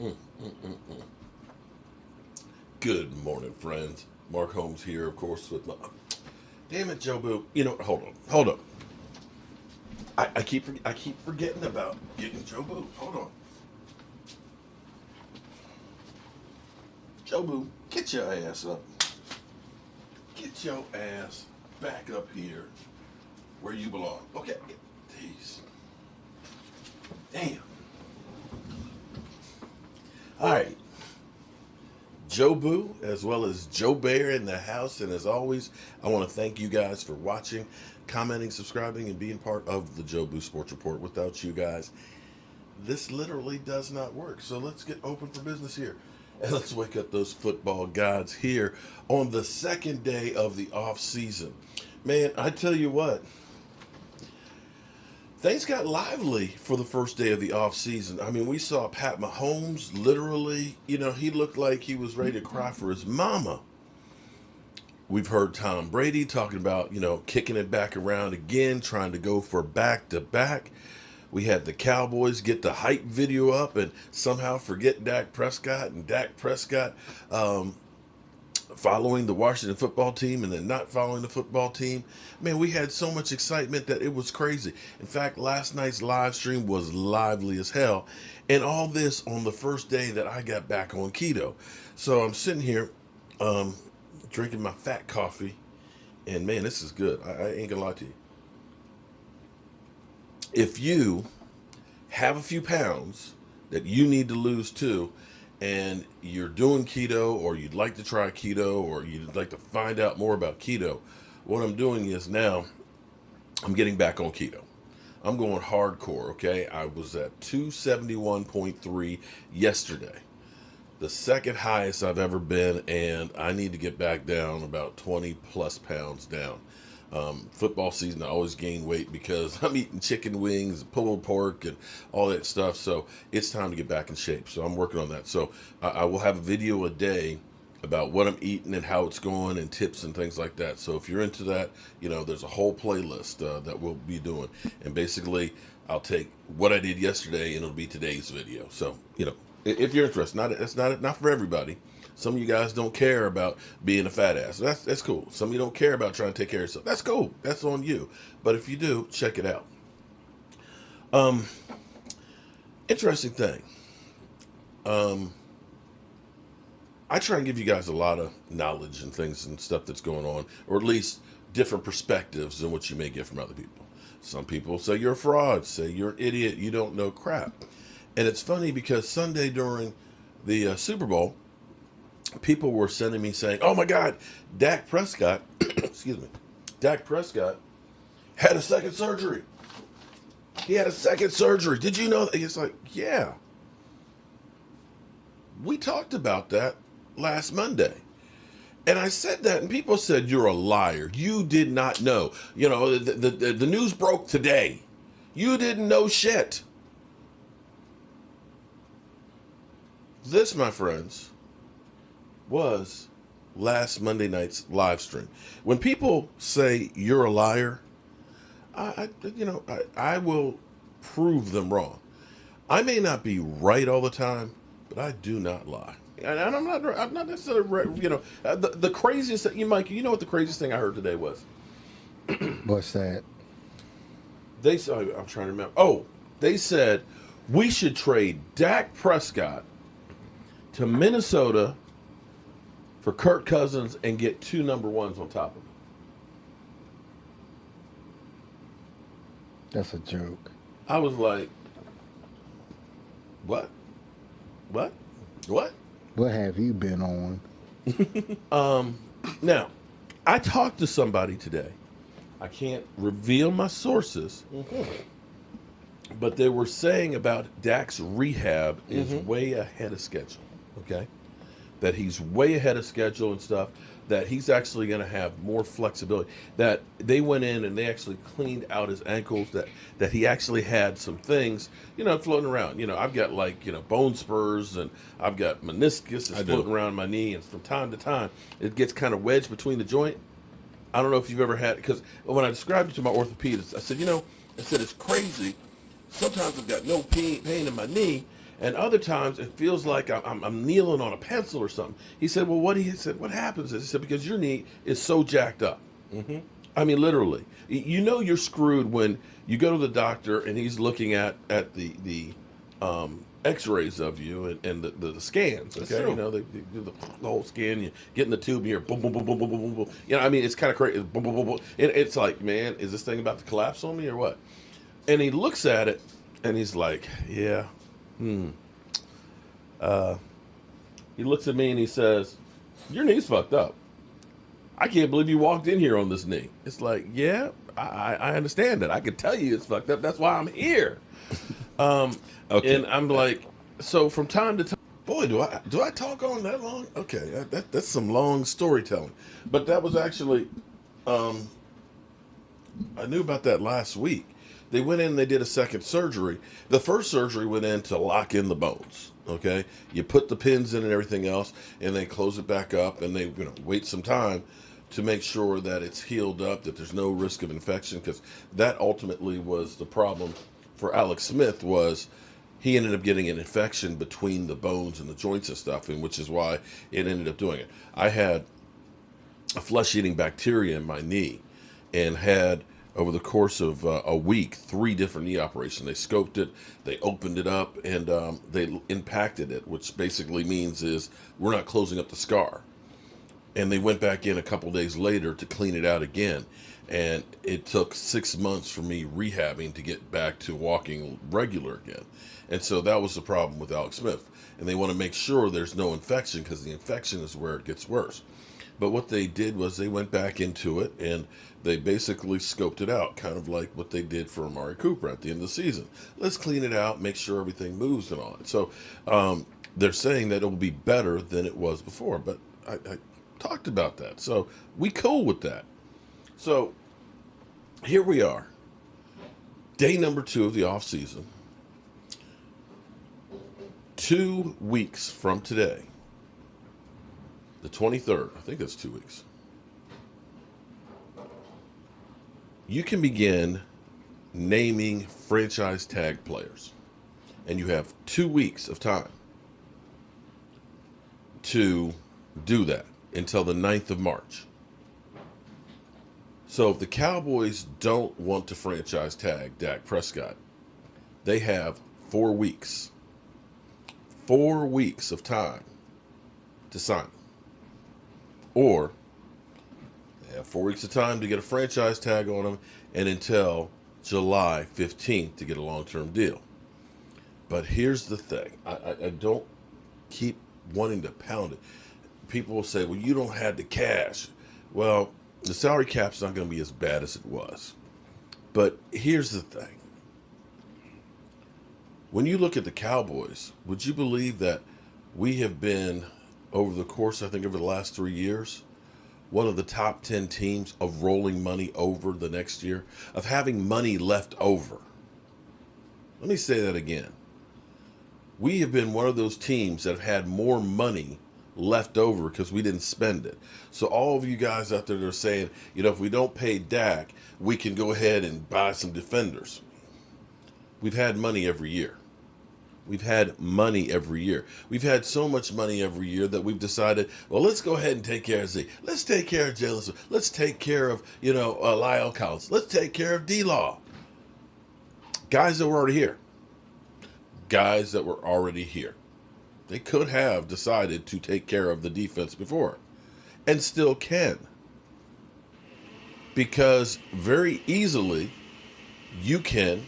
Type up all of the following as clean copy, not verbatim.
Mm, mm, mm, mm. Good morning, friends. Mark Holmes here, of course, with my. Damn it, Joe Boo. You know, hold on. I keep forgetting about getting Joe Boo. Hold on, Joe Boo, get your ass up. Get your ass back up here where you belong. Okay, jeez, damn. All right, Joe Boo, as well as Joe Bear in the house. And as always, I want to thank you guys for watching, commenting, subscribing, and being part of the Joe Boo Sports Report. Without you guys, this literally does not work. So let's get open for business here. And let's wake up those football gods here on the second day of the off season. Man, I tell you what, things got lively for the first day of the offseason. I mean, we saw Pat Mahomes literally, he looked like he was ready to cry for his mama. We've heard Tom Brady talking about, kicking it back around again, trying to go for back to back. We had the Cowboys get the hype video up and somehow forget Dak Prescott, and Dak Prescott following the Washington football team and then not following the football team. Man, we had so much excitement that it was crazy. In fact, last night's live stream was lively as hell. And all this on the first day that I got back on keto. So I'm sitting here drinking my fat coffee. And man, this is good. I ain't gonna lie to you. If you have a few pounds that you need to lose too, and you're doing keto, or you'd like to try keto, or you'd like to find out more about keto, what I'm doing is now I'm getting back on keto. I'm going hardcore, okay? I was at 271.3 yesterday, the second highest I've ever been, and I need to get back down about 20 plus pounds down. Football season, I always gain weight because I'm eating chicken wings, pulled pork, and all that stuff. So it's time to get back in shape. So I'm working on that. So I will have a video a day about what I'm eating and how it's going and tips and things like that. So if you're into that, there's a whole playlist that we'll be doing. And basically, I'll take what I did yesterday and it'll be today's video. So, if you're interested, it's not for everybody. Some of you guys don't care about being a fat ass. That's cool. Some of you don't care about trying to take care of yourself. That's cool. That's on you. But if you do, check it out. Interesting thing. I try and give you guys a lot of knowledge and things and stuff that's going on, or at least different perspectives than what you may get from other people. Some people say you're a fraud, say you're an idiot, you don't know crap. And it's funny because Sunday during the Super Bowl, people were sending me saying, "Oh my God, Dak Prescott, excuse me, Dak Prescott had a second surgery. He had a second surgery. Did you know that?" It's like, yeah. We talked about that last Monday. And I said that, and people said, "You're a liar. You did not know. The news broke today. You didn't know shit." This, my friends, was last Monday night's live stream. When people say you're a liar, I will prove them wrong. I may not be right all the time, but I do not lie. And I'm not necessarily, the craziest thing, Mike, you know what the craziest thing I heard today was? What's that? They said, I'm trying to remember. Oh, they said we should trade Dak Prescott to Minnesota for Kirk Cousins and get 2 number ones on top of it. That's a joke. I was like, what? What? What? What have you been on? Now, I talked to somebody today. I can't reveal my sources, but they were saying about Dak's rehab is way ahead of schedule. Okay? That he's way ahead of schedule and stuff, that he's actually going to have more flexibility, that they went in and they actually cleaned out his ankles, that he actually had some things, floating around. I've got bone spurs, and I've got meniscus that's floating around my knee, and from time to time, it gets kind of wedged between the joint. I don't know if you've ever had, because when I described it to my orthopedist, I said, it's crazy. Sometimes I've got no pain in my knee, And other times it feels like I'm kneeling on a pencil or something. He said, well, he said, what happens is, he said, because your knee is so jacked up. I mean, literally, you know, you're screwed when you go to the doctor and he's looking at the X-rays of you and the scans. That's Okay, you true. know, they do the whole scan. You get in the tube here, boom, boom, boom, boom, boom, boom, boom, boom. You know, I mean, it's kind of crazy. Boom, boom, boom, boom. And it's like, man, is this thing about to collapse on me or what? And he looks at it and he's like, yeah. He looks at me and he says, your knee's fucked up. I can't believe you walked in here on this knee. It's like, yeah, I understand that. I can tell you it's fucked up. That's why I'm here. Okay. And I'm like, so from time to time, boy, do I talk on that long? Okay, that's some long storytelling. But that was actually, I knew about that last week. They went in and they did a second surgery. The first surgery went in to lock in the bones. Okay, you put the pins in and everything else, and they close it back up, and they wait some time to make sure that it's healed up, that there's no risk of infection, because that ultimately was the problem for Alex Smith. Was he ended up getting an infection between the bones and the joints and stuff, and which is why it ended up doing it. I had a flesh-eating bacteria in my knee, and had over the course of a week 3 different knee operations. They scoped it, they opened it up, and they impacted it, which basically means is we're not closing up the scar. And they went back in a couple days later to clean it out again, and it took 6 months for me rehabbing to get back to walking regular again. And so that was the problem with Alex Smith, and they want to make sure there's no infection, because the infection is where it gets worse. But what they did was they went back into it and they basically scoped it out, kind of like what they did for Amari Cooper at the end of the season. Let's clean it out, make sure everything moves and all that. So they're saying that it will be better than it was before. But I talked about that. So we cool with that. So here we are, day number 2 of the off season. 2 weeks from today, the 23rd, I think that's 2 weeks, you can begin naming franchise tag players. And you have 2 weeks of time to do that until the 9th of March. So if the Cowboys don't want to franchise tag Dak Prescott, they have 4 weeks. 4 weeks of time to sign him. Or they have 4 weeks of time to get a franchise tag on him, and until July 15th to get a long-term deal. But here's the thing. I don't keep wanting to pound it. People will say, well, you don't have the cash. Well, the salary cap's not going to be as bad as it was. But here's the thing. When you look at the Cowboys, would you believe that we have been, over the course, I think, over the last 3 years, one of the top 10 teams of rolling money over the next year, of having money left over? Let me say that again. We have been one of those teams that have had more money left over because we didn't spend it. So all of you guys out there that are saying, if we don't pay Dak, we can go ahead and buy some defenders. We've had money every year. We've had money every year. We've had so much money every year that we've decided, well, let's go ahead and take care of Z. Let's take care of Jalen Smith. Let's take care of, Lyle Collins. Let's take care of D-Law. Guys that were already here. Guys that were already here. They could have decided to take care of the defense before, and still can. Because very easily, you can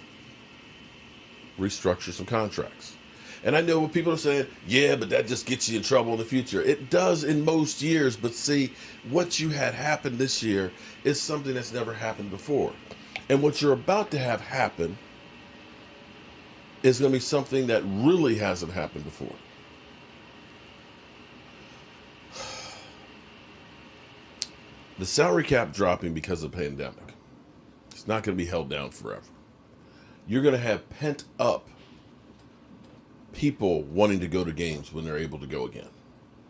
restructure some contracts. And I know what people are saying, yeah, but that just gets you in trouble in the future. It does in most years, but see, what you had happen this year is something that's never happened before. And what you're about to have happen is going to be something that really hasn't happened before. The salary cap dropping because of the pandemic. It's not going to be held down forever. You're going to have pent up people wanting to go to games when they're able to go again.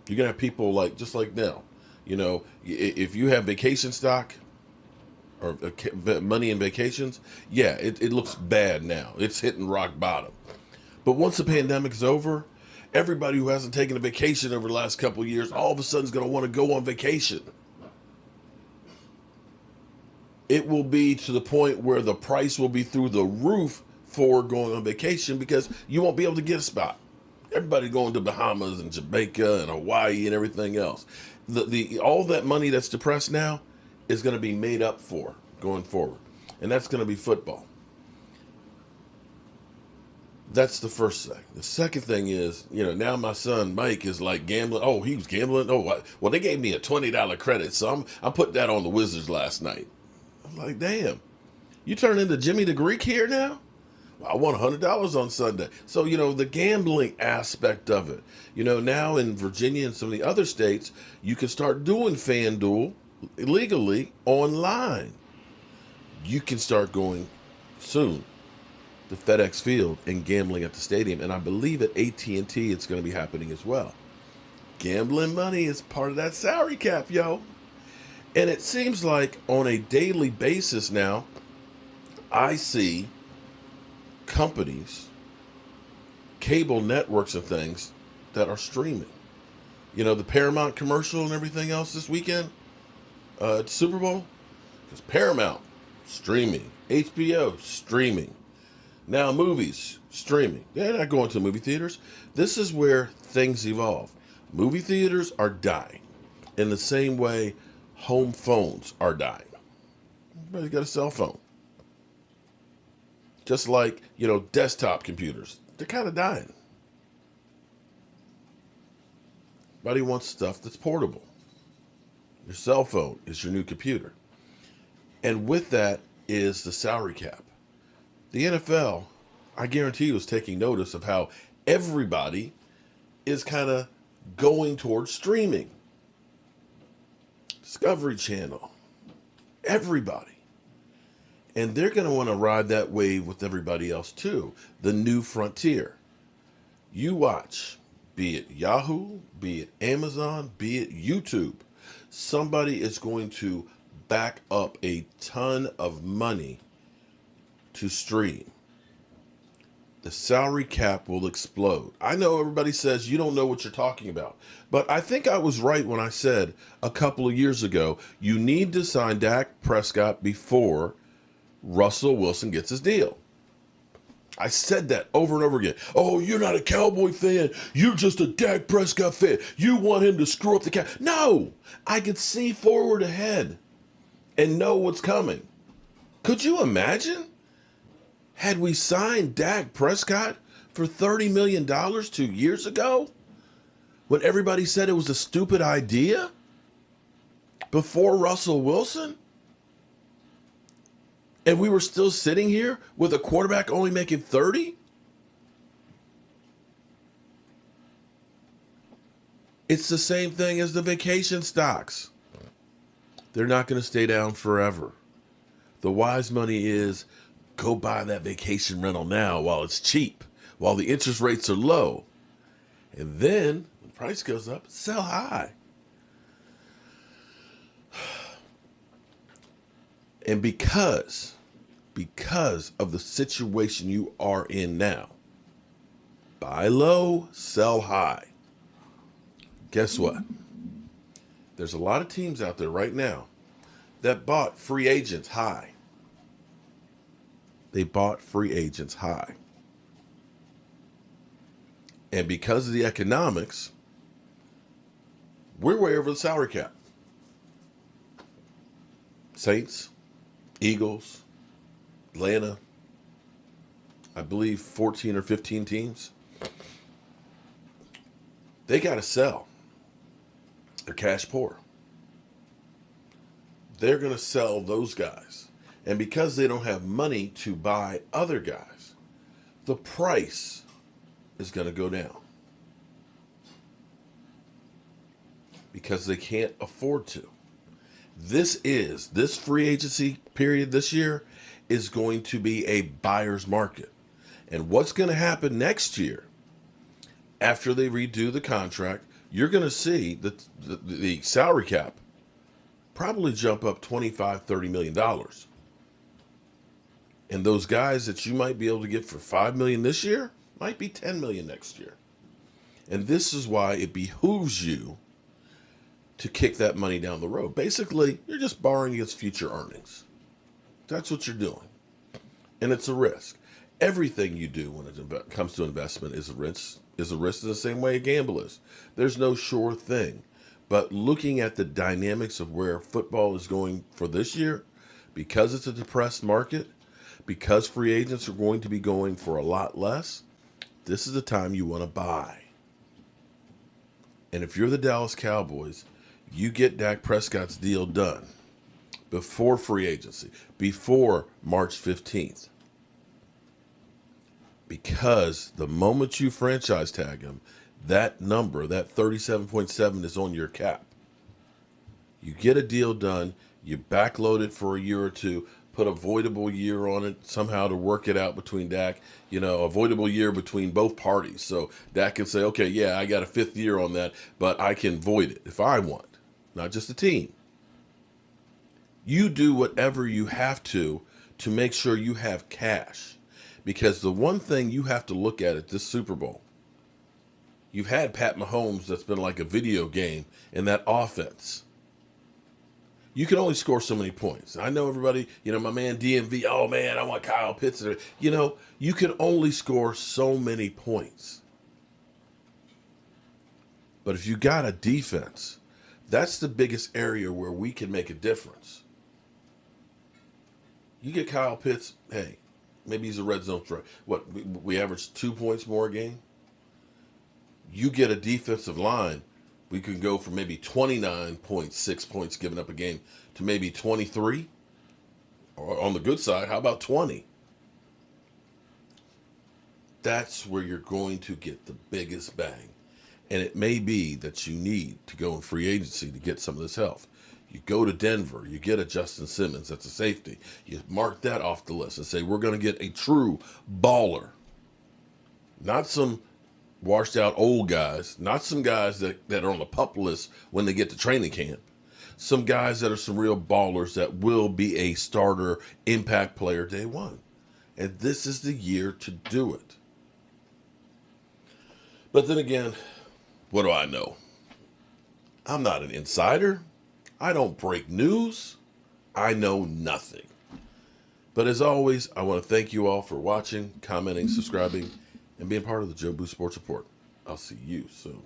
You're going to have people just like now. If you have vacation stock or money in vacations, yeah, it looks bad now. It's hitting rock bottom. But once the pandemic is over, everybody who hasn't taken a vacation over the last couple of years, all of a sudden is going to want to go on vacation. It will be to the point where the price will be through the roof for going on vacation because you won't be able to get a spot. Everybody going to Bahamas and Jamaica and Hawaii and everything else. The all that money that's depressed now is going to be made up for going forward, and that's going to be football. That's the first thing. The second thing is, now my son Mike is like gambling. Oh, he was gambling. Oh, what? Well, they gave me a $20 credit, so I'm putting that on the Wizards last night. I'm like, damn, you turn into Jimmy the Greek here now? I won $100 on Sunday. So, the gambling aspect of it. Now in Virginia and some of the other states, you can start doing FanDuel illegally online. You can start going soon to FedEx Field and gambling at the stadium. And I believe at AT&T it's going to be happening as well. Gambling money is part of that salary cap, yo. And it seems like on a daily basis now, I see companies, cable networks and things that are streaming. The Paramount commercial and everything else this weekend at Super Bowl. Because Paramount, streaming. HBO, streaming. Now movies, streaming. They're not going to movie theaters. This is where things evolve. Movie theaters are dying. In the same way, home phones are dying. Everybody's got a cell phone. Just like, desktop computers. They're kind of dying. Everybody wants stuff that's portable. Your cell phone is your new computer. And with that is the salary cap. The NFL, I guarantee you, is taking notice of how everybody is kind of going towards streaming. Discovery Channel. Everybody. And they're going to want to ride that wave with everybody else too. The new frontier. You watch, be it Yahoo, be it Amazon, be it YouTube. Somebody is going to back up a ton of money to stream. The salary cap will explode. I know everybody says you don't know what you're talking about, but I think I was right when I said a couple of years ago, you need to sign Dak Prescott before Russell Wilson gets his deal. I said that over and over again. Oh, you're not a Cowboy fan. You're just a Dak Prescott fan. You want him to screw up the cap. No, I could see forward ahead and know what's coming. Could you imagine? Had we signed Dak Prescott for $30 million 2 years ago, when everybody said it was a stupid idea, before Russell Wilson, and we were still sitting here with a quarterback only making 30? It's the same thing as the vacation stocks. They're not going to stay down forever. The wise money is go buy that vacation rental now while it's cheap, while the interest rates are low. And then when the price goes up, sell high. And because of the situation you are in now, buy low, sell high. Guess what? There's a lot of teams out there right now that bought free agents high. They bought free agents high. And because of the economics, we're way over the salary cap. Saints, Eagles, Atlanta, I believe 14 or 15 teams. They got to sell. They're cash poor. They're going to sell those guys. And because they don't have money to buy other guys, the price is going to go down. Because they can't afford to. This free agency period this year is going to be a buyer's market. And what's going to happen next year, after they redo the contract, you're going to see the salary cap probably jump up $25, $30 million. And those guys that you might be able to get for $5 million this year, might be 10 million next year. And this is why it behooves you to kick that money down the road. Basically, you're just borrowing against future earnings. That's what you're doing. And it's a risk. Everything you do when it comes to investment is a risk. Is a risk in the same way a gamble is. There's no sure thing. But looking at the dynamics of where football is going for this year, because it's a depressed market, because free agents are going to be going for a lot less, this is the time you want to buy. And if you're the Dallas Cowboys, you get Dak Prescott's deal done before free agency, before March 15th. Because the moment you franchise tag him, that number, that 37.7 is on your cap. You get a deal done, you backload it for a year or two, put a voidable year on it somehow to work it out between Dak, a voidable year between both parties. So Dak can say, okay, yeah, I got a 5th year on that, but I can void it if I want, not just the team. You do whatever you have to make sure you have cash. Because the one thing you have to look at this Super Bowl, you've had Pat Mahomes that's been like a video game in that offense. You can only score so many points. I know everybody, my man DMV, oh man, I want Kyle Pitts. You can only score so many points. But if you got a defense, that's the biggest area where we can make a difference. You get Kyle Pitts, hey, maybe he's a red zone threat. What, we average 2 points more a game? You get a defensive line, we can go from maybe 29.6 points given up a game to maybe 23. Or on the good side, how about 20? That's where you're going to get the biggest bang. And it may be that you need to go in free agency to get some of this health. You go to Denver, you get a Justin Simmons, that's a safety. You mark that off the list and say, we're going to get a true baller. Not some washed out old guys, not some guys that are on the pup list when they get to training camp. Some guys that are some real ballers that will be a starter impact player day one. And this is the year to do it. But then again, what do I know? I'm not an insider. I don't break news. I know nothing. But as always, I want to thank you all for watching, commenting, subscribing, and being part of the Joe Boo Sports Report. I'll see you soon.